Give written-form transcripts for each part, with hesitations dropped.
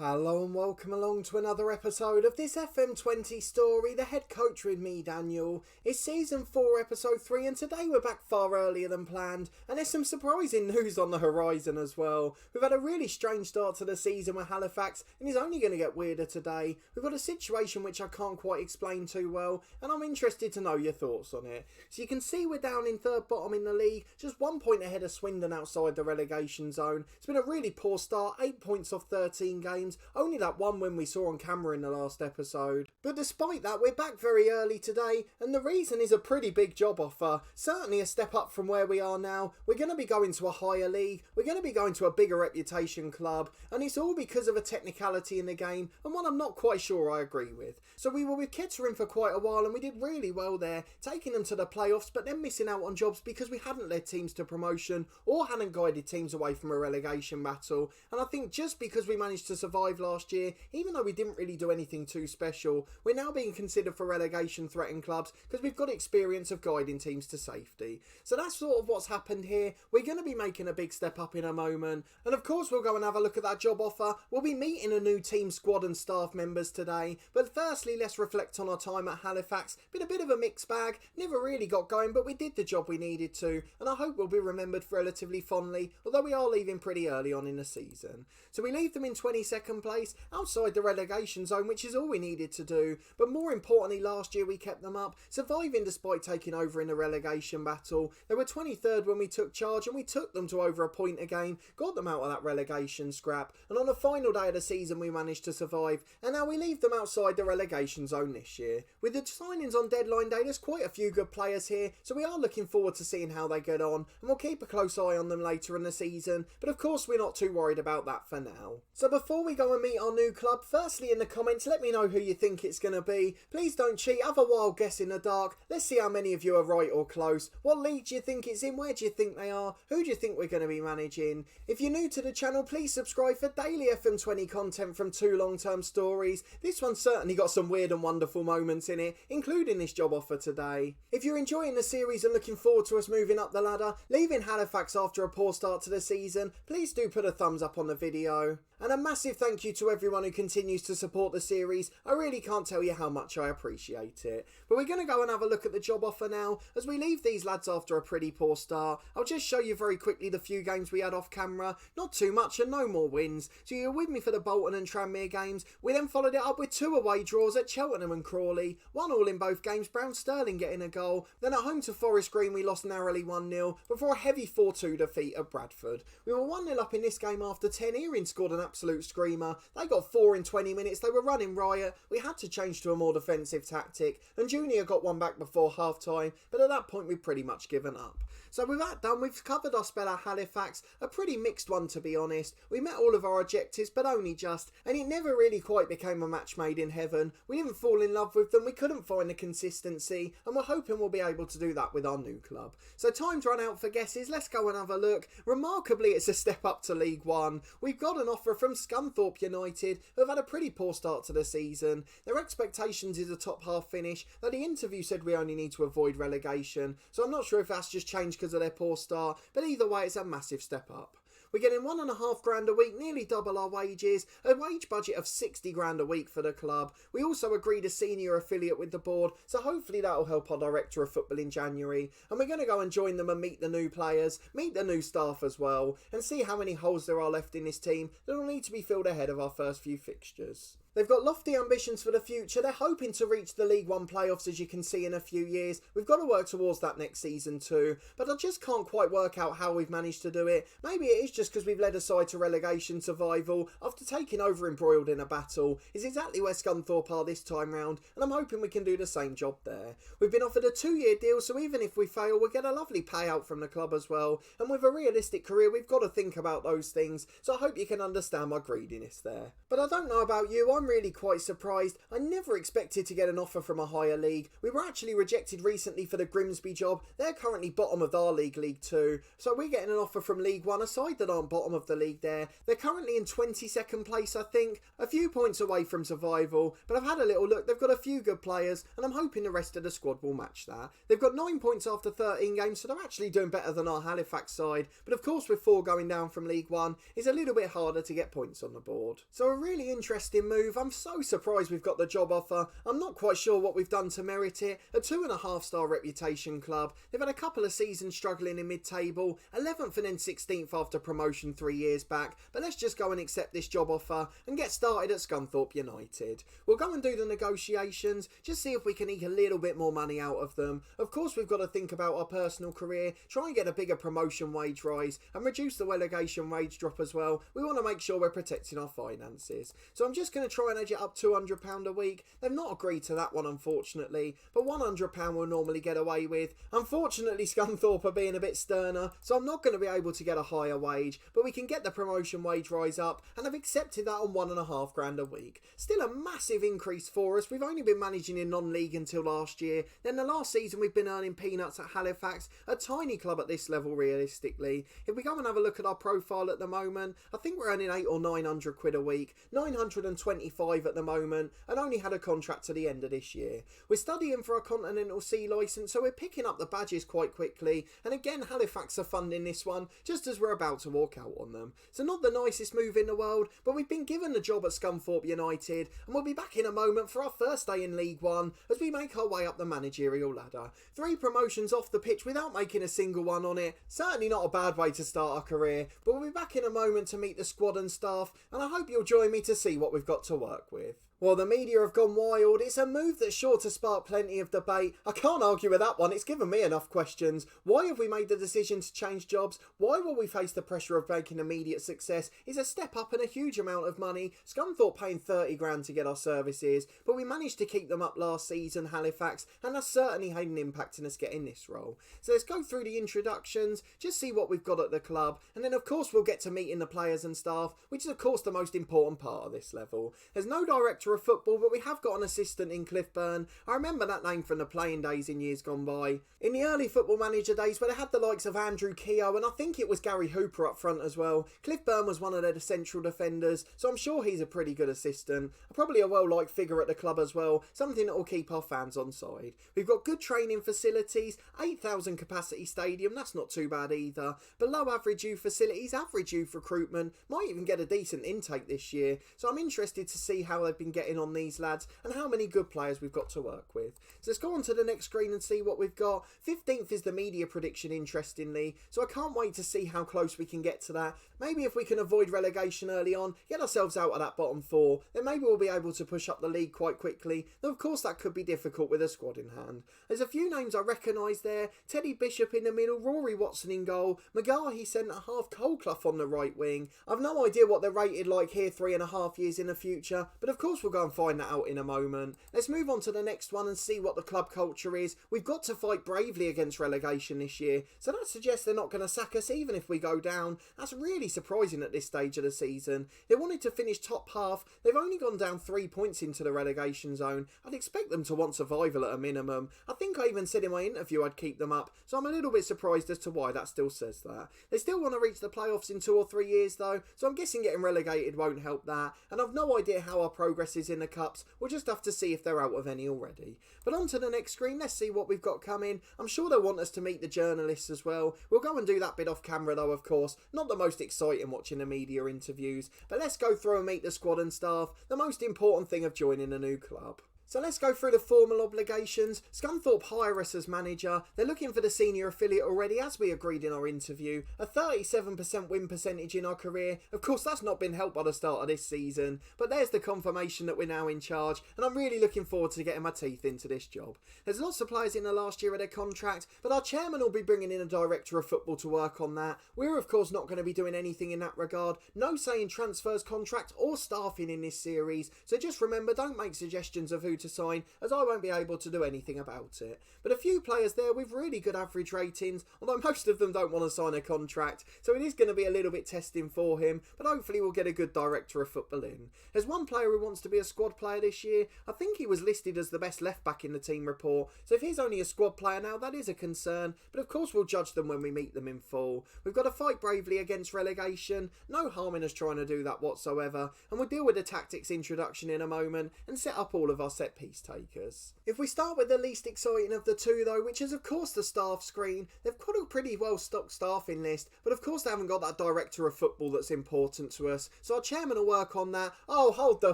Hello and welcome along to another episode of this FM20 story, The Head Coach with me, Daniel. It's Season 4, Episode 3, and today we're back far earlier than planned, and there's some surprising news on the horizon as well. We've had a really strange start to the season with Halifax, and it's only going to get weirder today. We've got a situation which I can't quite explain too well, and I'm interested to know your thoughts on it. So you can see we're down in third bottom in the league, just 1 point ahead of Swindon outside the relegation zone. It's been a really poor start, 8 points off 13 games. Only that one win we saw on camera in the last episode. But despite that, we're back very early today, and the reason is a pretty big job offer. Certainly a step up from where we are now. We're going to be going to a higher league, we're going to be going to a bigger reputation club, and it's all because of a technicality in the game, and one I'm not quite sure I agree with. So we were with Kettering for quite a while, and we did really well there, taking them to the playoffs, but then missing out on jobs because we hadn't led teams to promotion, or hadn't guided teams away from a relegation battle. And I think just because we managed to survive last year, even though we didn't really do anything too special, we're now being considered for relegation threatened clubs because we've got experience of guiding teams to safety. So that's sort of what's happened here. We're going to be making a big step up in a moment, and of course we'll go and have a look at that job offer. We'll be meeting a new team squad and staff members today, but firstly let's reflect on our time at Halifax. Been a bit of a mixed bag, never really got going, but we did the job we needed to, and I hope we'll be remembered relatively fondly, although we are leaving pretty early on in the season. So we leave them in 22nd place, outside the relegation zone, which is all we needed to do. But more importantly, last year we kept them up, surviving despite taking over in the relegation battle. They were 23rd when we took charge, and we took them to over a point a game, got them out of that relegation scrap, and on the final day of the season we managed to survive, and now we leave them outside the relegation zone this year. With the signings on deadline day, there's quite a few good players here, so we are looking forward to seeing how they get on, and we'll keep a close eye on them later in the season, but of course we're not too worried about that for now. So before we go and meet our new club, firstly in the comments let me know who you think it's going to be. Please don't cheat, have a wild guess in the dark. Let's see how many of you are right or close. What league do you think it's in? Where do you think they are? Who do you think we're going to be managing? If you're new to the channel, please subscribe for daily FM20 content from 2 long-term stories. This one's certainly got some weird and wonderful moments in it, including this job offer today. If you're enjoying the series and looking forward to us moving up the ladder, leaving Halifax after a poor start to the season, please do put a thumbs up on the video. And a massive thank you to everyone who continues to support the series. I really can't tell you how much I appreciate it. But we're going to go and have a look at the job offer now, as we leave these lads after a pretty poor start. I'll just show you very quickly the few games we had off camera. Not too much and no more wins. So you're with me for the Bolton and Tranmere games. We then followed it up with 2 away draws at Cheltenham and Crawley. 1 all in both games, Brown Sterling getting a goal. Then at home to Forest Green we lost narrowly 1-0 before a heavy 4-2 defeat at Bradford. We were 1-0 up in this game after 10. Erin scored an absolute screamer. They got 4 in 20 minutes. They were running riot. We had to change to a more defensive tactic, and Junior got one back before half time, but at that point we'd pretty much given up. So with that done, we've covered our spell at Halifax, a pretty mixed one to be honest. We met all of our objectives, but only just, and it never really quite became a match made in heaven. We didn't fall in love with them, we couldn't find the consistency, and we're hoping we'll be able to do that with our new club. So time's run out for guesses, let's go and have a look. Remarkably, it's a step up to League One. We've got an offer from Scunthorpe United, who have had a pretty poor start to the season. Their expectations is a top half finish, though the interview said we only need to avoid relegation, so I'm not sure if that's just changed because of their poor start, but either way it's a massive step up. We're getting £1.5 a week, nearly double our wages, a wage budget of £60 a week for the club. We also agreed a senior affiliate with the board, so hopefully that'll help our director of football in January. And we're going to go and join them and meet the new players, meet the new staff as well, and see how many holes there are left in this team that will need to be filled ahead of our first few fixtures. They've got lofty ambitions for the future. They're hoping to reach the League One playoffs, as you can see, in a few years. We've got to work towards that next season too, but I just can't quite work out how we've managed to do it. Maybe it is just because we've led a side to relegation survival after taking over embroiled in a battle. It's exactly where Scunthorpe are this time round, and I'm hoping we can do the same job there. We've been offered a 2-year deal, so even if we fail, we'll get a lovely payout from the club as well, and with a realistic career, we've got to think about those things, so I hope you can understand my greediness there. But I don't know about you, I'm I'm really quite surprised. I never expected to get an offer from a higher league. We were actually rejected recently for the Grimsby job. They're currently bottom of our league, League 2. So we're getting an offer from League 1, a side that aren't bottom of the league there. They're currently in 22nd place, I think. A few points away from survival. But I've had a little look. They've got a few good players, and I'm hoping the rest of the squad will match that. They've got 9 points after 13 games, so they're actually doing better than our Halifax side. But of course, with 4 going down from League 1, it's a little bit harder to get points on the board. So a really interesting move. I'm so surprised we've got the job offer. I'm not quite sure what we've done to merit it. A 2.5-star reputation club. They've had a couple of seasons struggling in mid-table, 11th and then 16th after promotion 3 years back. But let's just go and accept this job offer and get started at Scunthorpe United. We'll go and do the negotiations, just see if we can eke a little bit more money out of them. Of course, we've got to think about our personal career, try and get a bigger promotion wage rise and reduce the relegation wage drop as well. We want to make sure we're protecting our finances. So I'm just going to try and edge it up £200 a week. They've not agreed to that one, unfortunately, but £100 we'll normally get away with. Unfortunately, Scunthorpe are being a bit sterner, so I'm not going to be able to get a higher wage, but we can get the promotion wage rise up, and I've accepted that on £1.5 a week. Still a massive increase for us. We've only been managing in non-league until last year. Then the last season we've been earning peanuts at Halifax, a tiny club at this level realistically. If we go and have a look at our profile at the moment, I think we're earning 800 or 900 quid a week, 925 at the moment, and only had a contract to the end of this year. We're studying for a Continental C licence, so we're picking up the badges quite quickly, and again Halifax are funding this one just as we're about to walk out on them. So not the nicest move in the world, but we've been given the job at Scunthorpe United, and we'll be back in a moment for our first day in League 1 as we make our way up the managerial ladder. 3 promotions off the pitch without making a single one on it. Certainly not a bad way to start our career, but we'll be back in a moment to meet the squad and staff, and I hope you'll join me to see what we've got to work with. Well, the media have gone wild. It's a move that's sure to spark plenty of debate. I can't argue with that one. It's given me enough questions. Why have we made the decision to change jobs? Why will we face the pressure of making immediate success? Is a step up and a huge amount of money. Scunthorpe paying 30 grand to get our services, but we managed to keep them up last season, Halifax, and that's certainly had an impact in us getting this role. So let's go through the introductions, just see what we've got at the club, and then of course we'll get to meeting the players and staff, which is of course the most important part of this level. There's no director of football, but we have got an assistant in Cliffburn. I remember that name from the playing days in years gone by. In the early Football Manager days where they had the likes of Andrew Keogh, and I think it was Gary Hooper up front as well. Cliffburn was one of their central defenders, so I'm sure he's a pretty good assistant. Probably a well-liked figure at the club as well, something that will keep our fans on side. We've got good training facilities, 8,000 capacity stadium, that's not too bad either. Below average youth facilities, average youth recruitment, might even get a decent intake this year, so I'm interested to see how they've been getting on these lads and how many good players we've got to work with. So let's go on to the next screen and see what we've got. 15th is the media prediction, interestingly, so I can't wait to see how close we can get to that. Maybe if we can avoid relegation early on, get ourselves out of that bottom 4, then maybe we'll be able to push up the league quite quickly, though of course that could be difficult with a squad in hand. There's a few names I recognise there. Teddy Bishop in the middle, Rory Watson in goal, McGarhy centre-half, Colclough on the right wing. I've no idea what they're rated like here 3.5 years in the future, but of course we'll go and find that out in a moment. Let's move on to the next one and see what the club culture is. We've got to fight bravely against relegation this year, so that suggests they're not going to sack us even if we go down. That's really surprising at this stage of the season. They wanted to finish top half. They've only gone down 3 points into the relegation zone. I'd expect them to want survival at a minimum. I think I even said in my interview I'd keep them up, so I'm a little bit surprised as to why that still says that. They still want to reach the playoffs in 2 or 3 years though, so I'm guessing getting relegated won't help that, and I've no idea how our progress is in the cups. We'll just have to see if they're out of any already. But on to the next screen, let's see what we've got coming. I'm sure they'll want us to meet the journalists as well. We'll go and do that bit off camera though, of course. Not the most exciting watching the media interviews, but let's go through and meet the squad and staff, the most important thing of joining a new club. So let's go through the formal obligations. Scunthorpe hire us as manager. They're looking for the senior affiliate already, as we agreed in our interview. A 37% win percentage in our career. Of course, that's not been helped by the start of this season, but there's the confirmation that we're now in charge, and I'm really looking forward to getting my teeth into this job. There's lots of players in the last year of their contract, but our chairman will be bringing in a director of football to work on that. We're of course not going to be doing anything in that regard. No say in transfers, contract or staffing in this series, so just remember, don't make suggestions of who who to sign, as I won't be able to do anything about it. But a few players there with really good average ratings, although most of them don't want to sign a contract, so it is going to be a little bit testing for him, but hopefully we'll get a good director of football in. There's one player who wants to be a squad player this year. I think he was listed as the best left back in the team report, so if he's only a squad player now, that is a concern, but of course we'll judge them when we meet them in full. We've got to fight bravely against relegation, no harm in us trying to do that whatsoever, and we'll deal with the tactics introduction in a moment and set up all of our set piece takers. If we start with the least exciting of the two though, which is of course the staff screen, they've got a pretty well stocked staffing list, but of course they haven't got that director of football that's important to us, so our chairman will work on that. Oh, hold the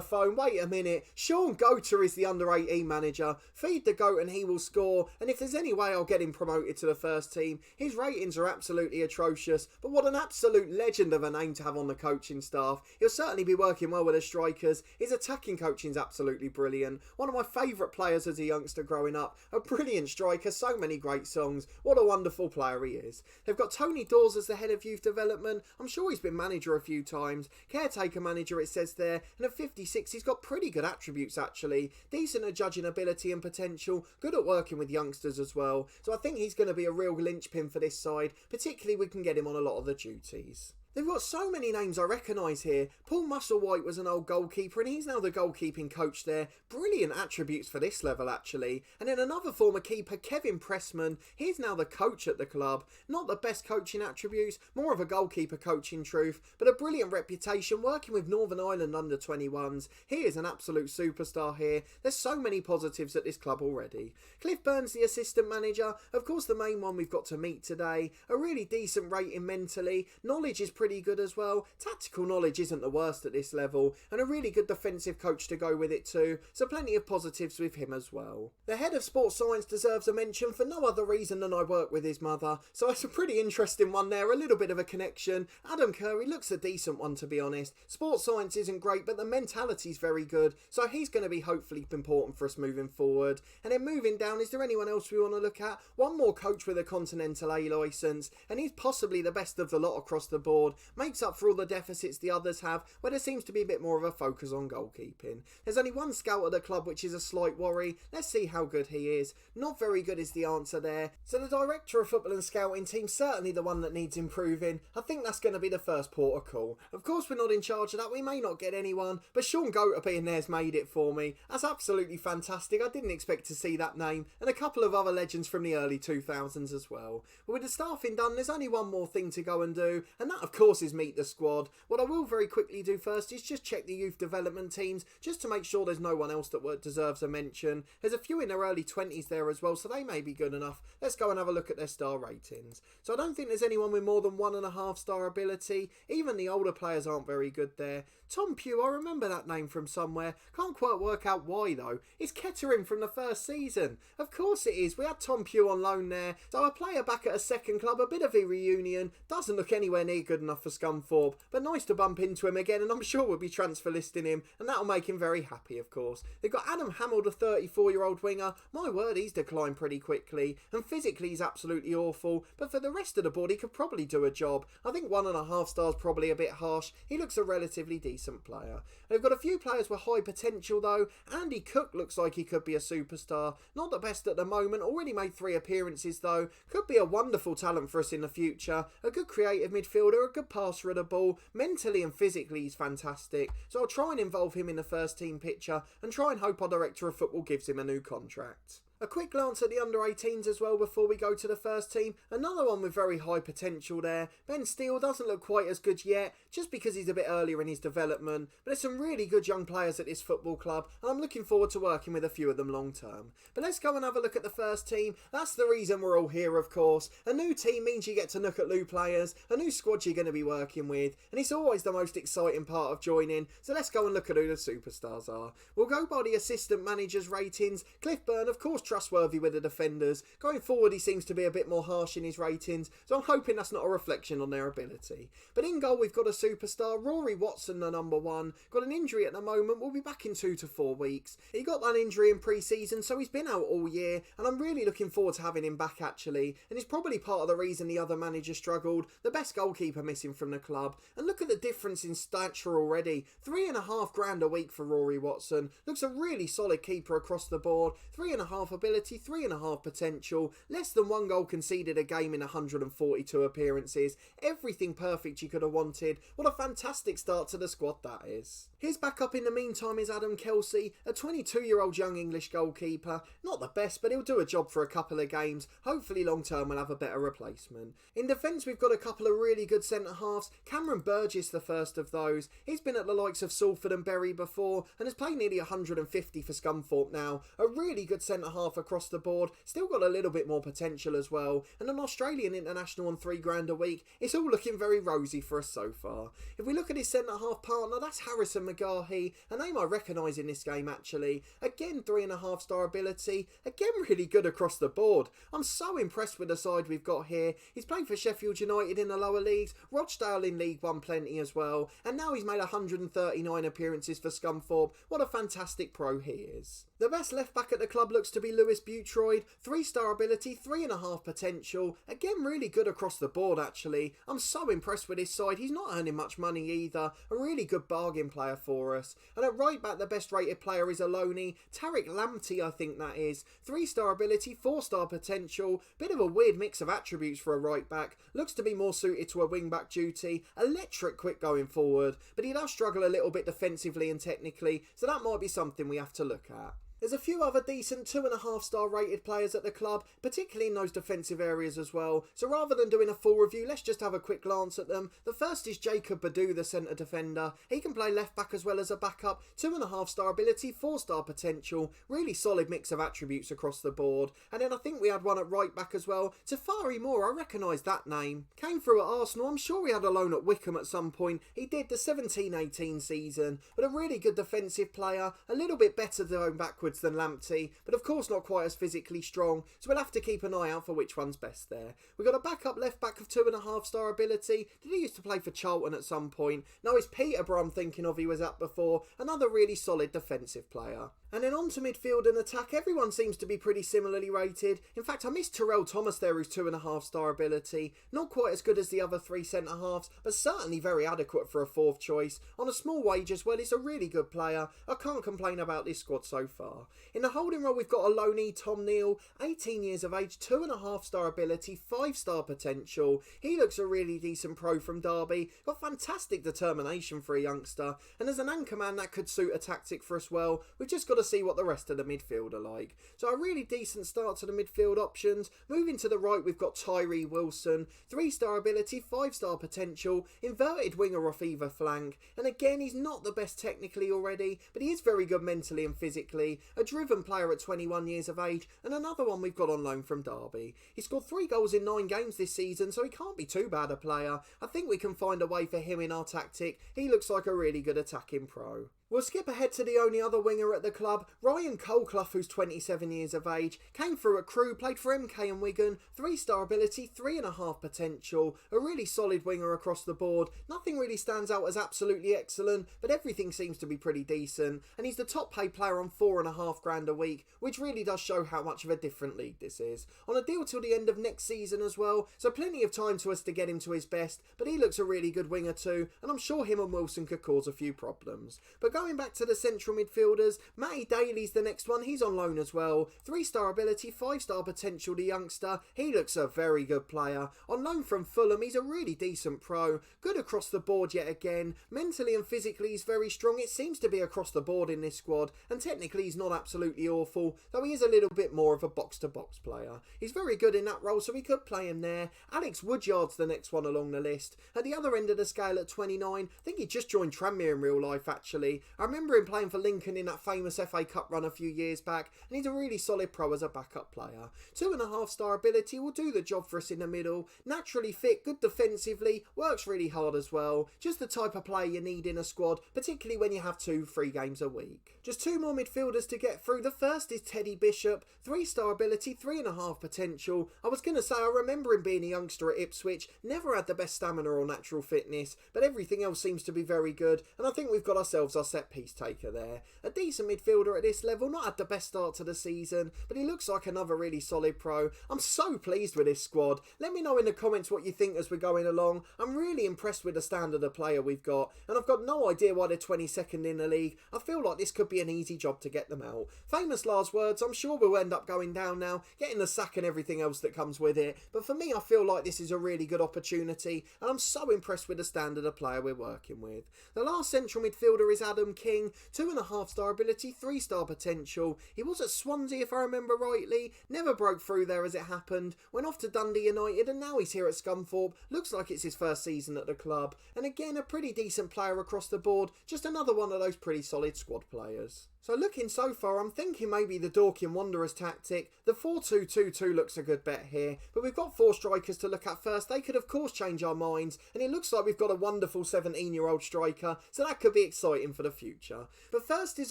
phone, wait a minute, Sean Goater is the under 18 manager, feed the goat and he will score, and if there's any way I'll get him promoted to the first team. His ratings are absolutely atrocious, but what an absolute legend of a name to have on the coaching staff. He'll certainly be working well with the strikers. His attacking coaching's absolutely brilliant. One of my favourite players as a youngster growing up. A brilliant striker, so many great songs. What a wonderful player he is. They've got Tony Dawes as the head of youth development. I'm sure he's been manager a few times. Caretaker manager it says there, and at 56 he's got pretty good attributes actually. Decent at judging ability and potential, good at working with youngsters as well. So I think he's going to be a real linchpin for this side, particularly we can get him on a lot of the duties. They've got so many names I recognise here. Paul Musselwhite was an old goalkeeper and he's now the goalkeeping coach there. Brilliant attributes for this level actually. And then another former keeper, Kevin Pressman, he's now the coach at the club. Not the best coaching attributes, more of a goalkeeper coach in truth, but a brilliant reputation working with Northern Ireland under 21s. He is an absolute superstar here. There's so many positives at this club already. Cliff Burns, the assistant manager, of course the main one we've got to meet today. A really decent rating mentally. Knowledge is pretty good as well. Tactical knowledge isn't the worst at this level, and a really good defensive coach to go with it too, so plenty of positives with him as well. The head of sports science deserves a mention for no other reason than I work with his mother, so it's a pretty interesting one there, a little bit of a connection. Adam Curry looks a decent one to be honest. Sports science isn't great, but the mentality's very good, so he's going to be hopefully important for us moving forward. And then moving down, is there anyone else we want to look at? One more coach with a Continental A licence, and he's possibly the best of the lot across the board. Makes up for all the deficits the others have, where there seems to be a bit more of a focus on goalkeeping. There's only one scout at the club, which is a slight worry. Let's see how good he is. Not very good is the answer there. So the director of football and scouting team, certainly the one that needs improving. I think that's going to be the first port of call. Of course we're not in charge of that, we may not get anyone, but Sean Goater being there's made it for me. That's absolutely fantastic. I didn't expect to see that name, and a couple of other legends from the early 2000s as well. But with the staffing done, there's only one more thing to go and do, and that of course is meet the squad. What I will very quickly do first is just check the youth development teams, just to make sure there's no one else that deserves a mention. There's a few in their early 20s there as well, so they may be good enough. Let's go and have a look at their star ratings. So I don't think there's anyone with more than 1.5 star ability. Even the older players aren't very good there. Tom Pugh, I remember that name from somewhere. Can't quite work out why though. It's Kettering from the first season. Of course it is. We had Tom Pugh on loan there. So a player back at a second club, a bit of a reunion. Doesn't look anywhere near good enough for Scunthorpe, but nice to bump into him again, and I'm sure we'll be transfer listing him, and that'll make him very happy of course. They've got Adam Hamill, the 34-year-old winger. My word, he's declined pretty quickly, and physically he's absolutely awful, but for the rest of the board he could probably do a job. I think 1.5 stars probably a bit harsh. He looks a relatively decent player. They've got a few players with high potential though. Andy Cook looks like he could be a superstar. Not the best at the moment, already made 3 appearances though. Could be a wonderful talent for us in the future. A good creative midfielder, a good passer of the ball. Mentally and physically he's fantastic. So I'll try and involve him in the first team picture and try and hope our director of football gives him a new contract. A quick glance at the under-18s as well before we go to the first team. Another one with very high potential there. Ben Steele doesn't look quite as good yet, just because he's a bit earlier in his development. But there's some really good young players at this football club, and I'm looking forward to working with a few of them long term. But let's go and have a look at the first team. That's the reason we're all here, of course. A new team means you get to look at new players, a new squad you're going to be working with, and it's always the most exciting part of joining. So let's go and look at who the superstars are. We'll go by the assistant manager's ratings. Cliff Byrne, of course, trustworthy with the defenders. Going forward, he seems to be a bit more harsh in his ratings, so I'm hoping that's not a reflection on their ability. But in goal, we've got a superstar, Rory Watson, the number one. Got an injury at the moment, will be back in 2 to 4 weeks. He got that injury in pre-season, so he's been out all year, and I'm really looking forward to having him back actually, and it's probably part of the reason the other manager struggled. The best goalkeeper missing from the club, and look at the difference in stature already. $3,500 a week for Rory Watson. Looks a really solid keeper across the board. 3.5 ability, 3.5 potential, less than 1 goal conceded a game in 142 appearances. Everything perfect you could have wanted. What a fantastic start to the squad that is. His backup in the meantime is Adam Kelsey, a 22-year-old young English goalkeeper. Not the best, but he'll do a job for a couple of games. Hopefully long term we'll have a better replacement. In defence we've got a couple of really good centre-halves. Cameron Burgess, the first of those. He's been at the likes of Salford and Bury before and has played nearly 150 for Scunthorpe now. A really good centre-half across the board. Still got a little bit more potential as well. And an Australian international on $3,000 a week. It's all looking very rosy for us so far. If we look at his centre-half partner, that's Harrison McGahey, a name I recognise in this game actually. Again, 3.5 star ability. Again, really good across the board. I'm so impressed with the side we've got here. He's played for Sheffield United in the lower leagues, Rochdale in League One plenty as well, and now he's made 139 appearances for Scunthorpe. What a fantastic pro he is. The best left back at the club looks to be Lewis Boutroyd. 3-star ability, 3.5 potential. Again, really good across the board actually. I'm so impressed with his side. He's not earning much money either. A really good bargain player for us. And at right back, the best rated player is a loanee, Tariq Lamptey, I think that is. 3-star ability, 4-star potential. Bit of a weird mix of attributes for a right back. Looks to be more suited to a wing back duty. Electric quick going forward, but he does struggle a little bit defensively and technically, so that might be something we have to look at. There's a few other decent 2.5 star rated players at the club, particularly in those defensive areas as well. So rather than doing a full review, let's just have a quick glance at them. The first is Jacob Perdue, the centre defender. He can play left back as well as a backup. 2.5 star ability, 4-star potential. Really solid mix of attributes across the board. And then I think we had one at right back as well. Tafari Moore, I recognise that name. Came through at Arsenal. I'm sure he had a loan at Wickham at some point. He did the 17-18 season. But a really good defensive player. A little bit better going backwards than Lamptey, but of course not quite as physically strong, so we'll have to keep an eye out for which one's best there. We've got a backup left back of 2.5 star ability. Did he used to play for Charlton at some point? No, it's Peterborough I'm thinking of, he was at before. Another really solid defensive player. And then on to midfield and attack, everyone seems to be pretty similarly rated. In fact, I missed Terrell Thomas there, who's 2.5 star ability. Not quite as good as the other 3 centre-halves, but certainly very adequate for a 4th choice. On a small wage as well, he's a really good player. I can't complain about this squad so far. In the holding role, we've got a loanee, Tom Neal, 18 years of age, 2.5 star ability, 5-star potential. He looks a really decent pro from Derby. Got fantastic determination for a youngster. And as an anchor man, that could suit a tactic for us well. We've just got to see what the rest of the midfield are like. So a really decent start to the midfield options. Moving to the right, we've got Tyree Wilson, 3-star ability, 5-star potential, inverted winger off either flank. And again, he's not the best technically already, but he is very good mentally and physically. A driven player at 21 years of age, and another one we've got on loan from Derby. He scored 3 goals in 9 games this season, so he can't be too bad a player. I think we can find a way for him in our tactic. He looks like a really good attacking pro. We'll skip ahead to the only other winger at the club, Ryan Colclough, who's 27 years of age, came through at Crewe, played for MK and Wigan, 3-star ability, 3.5 potential, a really solid winger across the board. Nothing really stands out as absolutely excellent, but everything seems to be pretty decent, and he's the top paid player on $4,500 a week, which really does show how much of a different league this is. On a deal till the end of next season as well, so plenty of time to us to get him to his best, but he looks a really good winger too, and I'm sure him and Wilson could cause a few problems. But going back to the central midfielders, Matty Daly's the next one. He's on loan as well. 3-star ability, 5-star potential, the youngster. He looks a very good player. On loan from Fulham, he's a really decent pro. Good across the board yet again. Mentally and physically, he's very strong. It seems to be across the board in this squad. And technically, he's not absolutely awful, though he is a little bit more of a box-to-box player. He's very good in that role, so we could play him there. Alex Woodyard's the next one along the list. At the other end of the scale at 29, I think he just joined Tranmere in real life, actually. I remember him playing for Lincoln in that famous FA Cup run a few years back, and he's a really solid pro as a backup player. 2.5 star ability, will do the job for us in the middle. Naturally fit, good defensively, works really hard as well. Just the type of player you need in a squad, particularly when you have 2-3 games a week. Just 2 more midfielders to get through. The first is Teddy Bishop. 3 star ability, 3.5 potential. I was going to say I remember him being a youngster at Ipswich, never had the best stamina or natural fitness, but everything else seems to be very good, and I think we've got ourselves our set piece taker there. A decent midfielder at this level, not had the best start to the season, but he looks like another really solid pro. I'm so pleased with this squad. Let me know in the comments what you think as we're going along. I'm really impressed with the standard of player we've got, and I've got no idea why they're 22nd in the league. I feel like this could be an easy job to get them out. Famous last words, I'm sure we'll end up going down now, getting the sack and everything else that comes with it, but for me I feel like this is a really good opportunity, and I'm so impressed with the standard of player we're working with. The last central midfielder is Adam King. 2.5 star ability, 3 star potential. He was at Swansea if I remember rightly, never broke through there as it happened, went off to Dundee United, and now he's here at Scunthorpe. Looks like it's his first season at the club, and again a pretty decent player across the board, just another one of those pretty solid squad players. So looking so far, I'm thinking maybe the Dorking Wanderers tactic. The 4-2-2-2 looks a good bet here, but we've got 4 strikers to look at first. They could of course change our minds, and it looks like we've got a wonderful 17-year-old striker, so that could be exciting for the future. But first is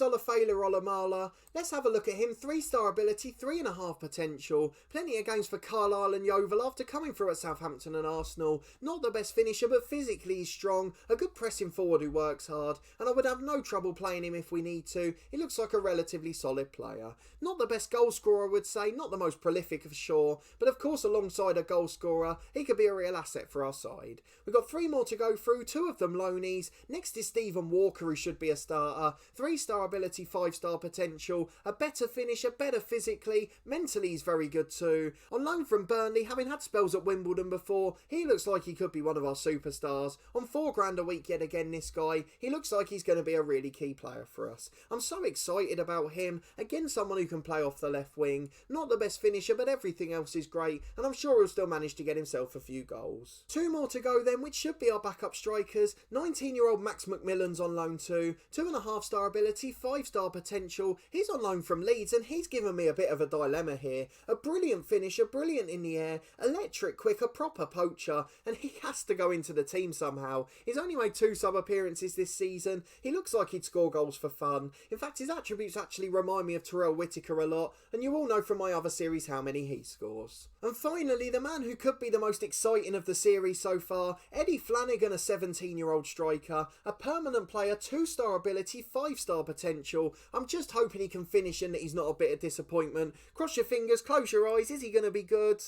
Olafela Olamala. Let's have a look at him. 3 star ability, 3.5 potential. Plenty of games for Carlisle and Yeovil after coming through at Southampton and Arsenal. Not the best finisher, but physically he's strong, a good pressing forward who works hard, and I would have no trouble playing him if we need to. He looks like a relatively solid player. Not the best goal scorer I would say, not the most prolific for sure, but of course alongside a goal scorer he could be a real asset for our side. We've got 3 more to go through, 2 of them loanies. Next is Stephen Walker, who should be a starter. 3 star ability, 5 star potential, a better finisher, better physically, mentally he's very good too. On loan from Burnley, having had spells at Wimbledon before, he looks like he could be one of our superstars. On £4 a week yet again this guy, he looks like he's going to be a really key player for us. I'm so excited about him. Again, someone who can play off the left wing. Not the best finisher, but everything else is great, and I'm sure he'll still manage to get himself a few goals. 2 more to go then, which should be our backup strikers. 19-year-old Max Mcmillan's on loan too. 2.5 star ability, 5 star potential. He's on loan from Leeds, and he's given me a bit of a dilemma here. A brilliant finisher, brilliant in the air, electric quick, a proper poacher, and he has to go into the team somehow. He's only made 2 sub appearances this season. He looks like he'd score goals for fun. In fact, his attributes actually remind me of Terrell Whittaker a lot, and you all know from my other series how many he scores. And finally, the man who could be the most exciting of the series so far, Eddie Flanagan, a 17-year-old striker, a permanent player, 2 star ability, 5 star potential. I'm just hoping he can finish and that he's not a bit of disappointment. Cross your fingers, close your eyes, is he going to be good?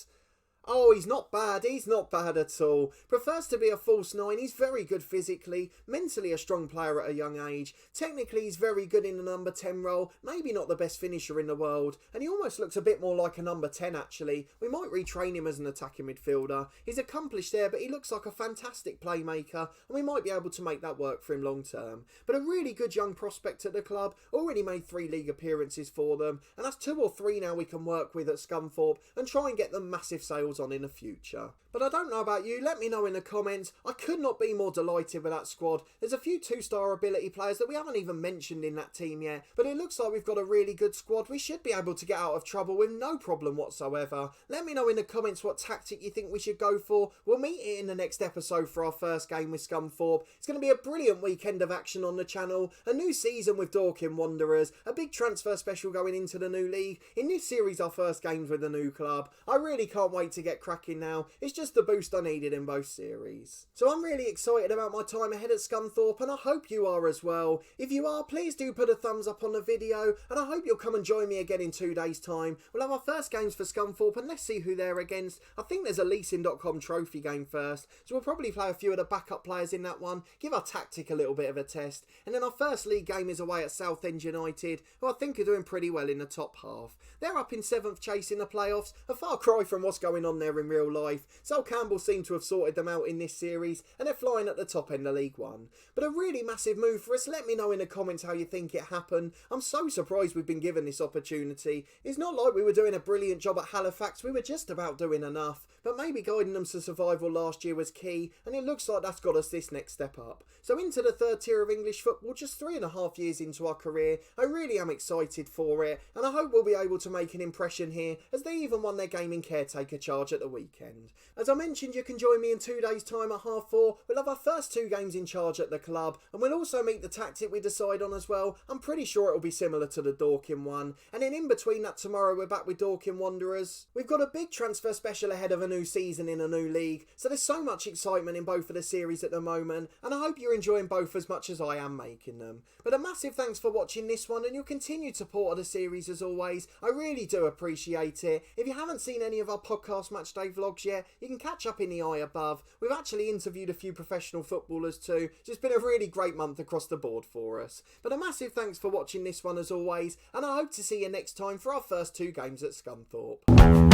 Oh, he's not bad at all. Prefers to be a false 9, he's very good physically, mentally a strong player at a young age. Technically he's very good in the number 10 role, maybe not the best finisher in the world, and he almost looks a bit more like a number 10 actually. We might retrain him as an attacking midfielder. He's accomplished there, but he looks like a fantastic playmaker, and we might be able to make that work for him long term. But a really good young prospect at the club, already made 3 league appearances for them, and that's 2 or 3 now we can work with at Scunthorpe and try and get them massive sales on in the future. But I don't know about you, let me know in the comments. I could not be more delighted with that squad. There's a few 2-star ability players that we haven't even mentioned in that team yet, but it looks like we've got a really good squad. We should be able to get out of trouble with no problem whatsoever. Let me know in the comments what tactic you think we should go for. We'll meet it in the next episode for our first game with Scunthorpe. It's going to be a brilliant weekend of action on the channel, a new season with Dorking Wanderers, a big transfer special going into the new league. In this series, our first games with the new club. I really can't wait to get cracking now. It's just the boost I needed in both series. So I'm really excited about my time ahead at Scunthorpe, and I hope you are as well. If you are, please do put a thumbs up on the video, and I hope you'll come and join me again in 2 days time. We'll have our first games for Scunthorpe, and let's see who they're against. I think there's a leasing.com trophy game first, so we'll probably play a few of the backup players in that one, give our tactic a little bit of a test, and then our first league game is away at Southend United, who I think are doing pretty well in the top half. They're up in 7th chasing the playoffs, a far cry from what's going on there in real life. Sol Campbell seem to have sorted them out in this series, and they're flying at the top end of League One. But a really massive move for us. Let me know in the comments how you think it happened. I'm so surprised we've been given this opportunity. It's not like we were doing a brilliant job at Halifax, we were just about doing enough. but maybe guiding them to survival last year was key, and it looks like that's got us this next step up. So into the third tier of English football, just 3.5 years into our career, I really am excited for it, and I hope we'll be able to make an impression here, as they even won their game in caretaker charge at the weekend. As I mentioned, you can join me in 2 days' time at 4:30. We'll have our first 2 games in charge at the club, and we'll also meet the tactic we decide on as well. I'm pretty sure it'll be similar to the Dorking one, and then in between that tomorrow we're back with Dorking Wanderers. We've got a big transfer special ahead of a new season in a new league, so there's so much excitement in both of the series at the moment, and I hope you're enjoying both as much as I am making them. But a massive thanks for watching this one and your continued support of the series as always. I really do appreciate it. If you haven't seen any of our podcast matchday vlogs yet, you can catch up in the eye above. We've actually interviewed a few professional footballers too, so it's been a really great month across the board for us. But a massive thanks for watching this one as always, and I hope to see you next time for our first 2 games at Scunthorpe.